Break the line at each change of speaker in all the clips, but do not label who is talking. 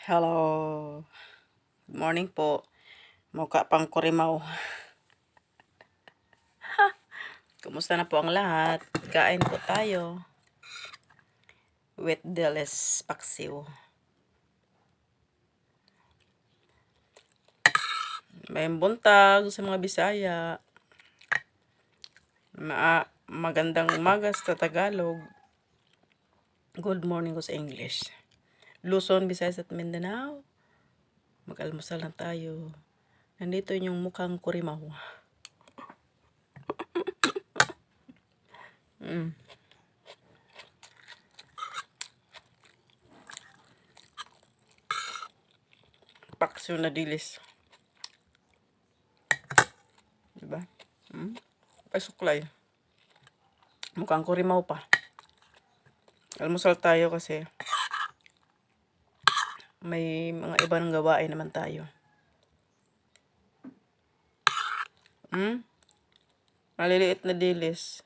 Hello. Good morning po. Mukha pang kurimaw. Kumusta na po ang lahat? Kain po tayo. With Delis Paksiw. May buntag sa mga Bisaya. Magandang umaga sa Tagalog. Good morning ko sa English. Luzon, Visayas at Mindanao. Mag-almusal na tayo. Nandito yung mukhang kurimaw. Paksiw na dilis. Diba? Ay, suklay. Mukhang kurimaw pa. Almusal tayo kasi may mga ibang gawain naman tayo. Maliliit na dilis.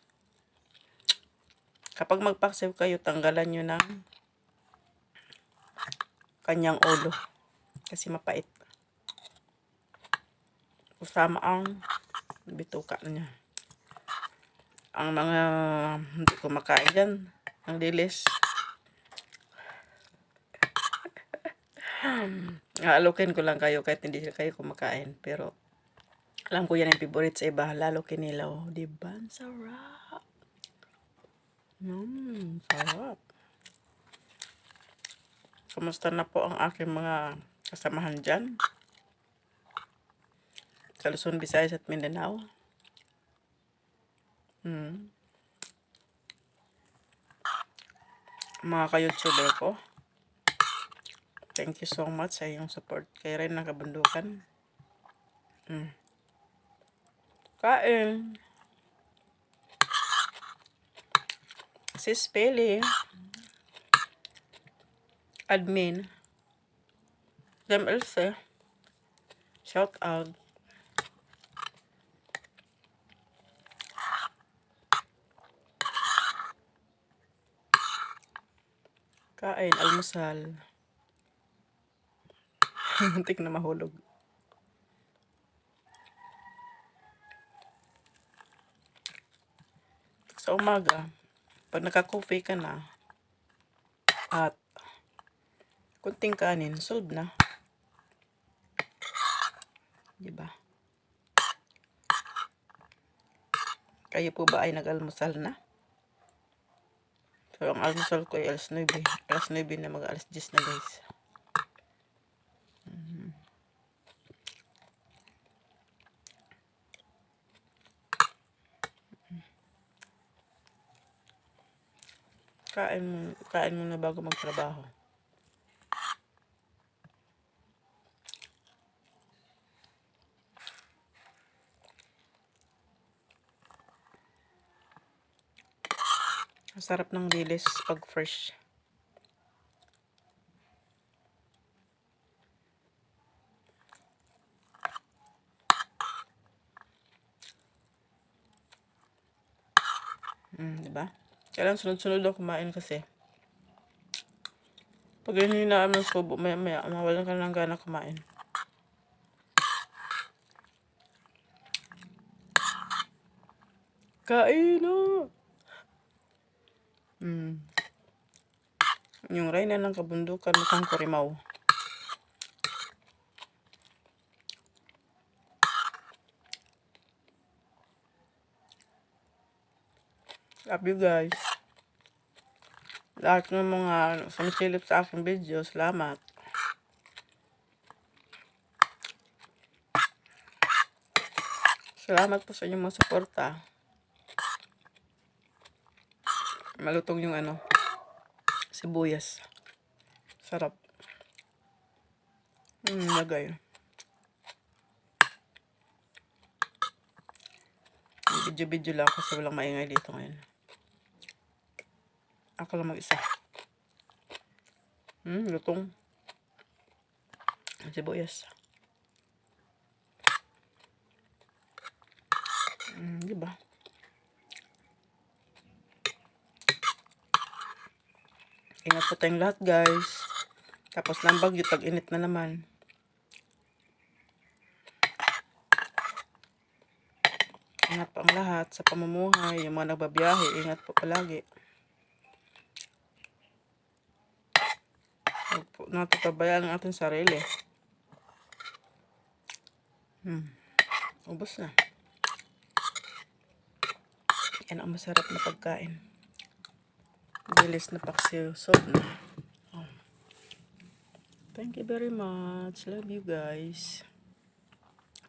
Kapag magpaksiw kayo, tanggalan nyo ng kanyang ulo. Kasi mapait. Kasama ang bituka niya. Ang mga hindi kumakain dyan, ang dilis. Aalokin ko lang kayo kahit hindi kayo kumakain. Pero alam ko yan ang favorite sa iba. Lalo kinilaw. Diba? Sarap. Sarap. Kumusta na po ang aking mga kasamahan dyan? Sa Luzon, Visayas at Mindanao. Mga ka-YouTuber ko. Thank you so much sa iyong support. Kay Ren ng Kabundukan. Kain. Sis Peli. Admin. Dem Else. Shout out. Kain, almusal. Muntik na mahulog. Sa umaga, pag naka-coffee ka na, at kunting kanin, solve na. Diba? Kayo po ba ay nag-almusal na? So, ang almusal ko ay alas 9. Alas 9 na mag-alas 10 na guys. Kain mo na bago magtrabaho. Masarap ng dilis pag fresh. Diba? Kailangan sunod-sunod daw kumain kasi pag hindi na ng subo, maya mawalan ka ng gana kumain. Kain na! Yung Reyna ng Kabundukan, mukhang kurimaw. Love you guys. Lahat ng mga sumisilip sa aking video, salamat. Salamat po sa inyong mga suporta. Malutong yung sibuyas. Sarap. Lagay. Video lang kasi walang maingay dito ngayon. Ako lang mag-isa. Lutong. Sibuyas. Diba? Ingat po tayong lahat guys. Tapos ng bagyo, tag-init na naman. Ingat po ang lahat sa pamumuhay. Yung mga nagbabiyahe, ingat po palagi. Huwag po natin pabayaan ang ating sarili. Ubos na. Yan ang masarap na pagkain. Bilis na paksiw. Solve na. Thank you very much. Love you guys.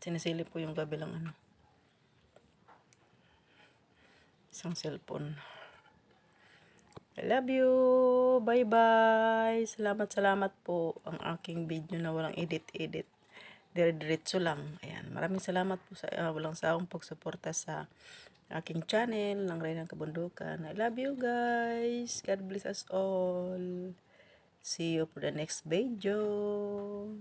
Sinisilip po yung kabilang isang cellphone. I love you. Bye-bye. Salamat po ang aking video na walang edit-edit. Dire-diretso lang. Ayan. Maraming salamat po sa walang sawang pagsuporta sa aking channel ng Reynang Kabundukan. I love you guys. God bless us all. See you for the next video.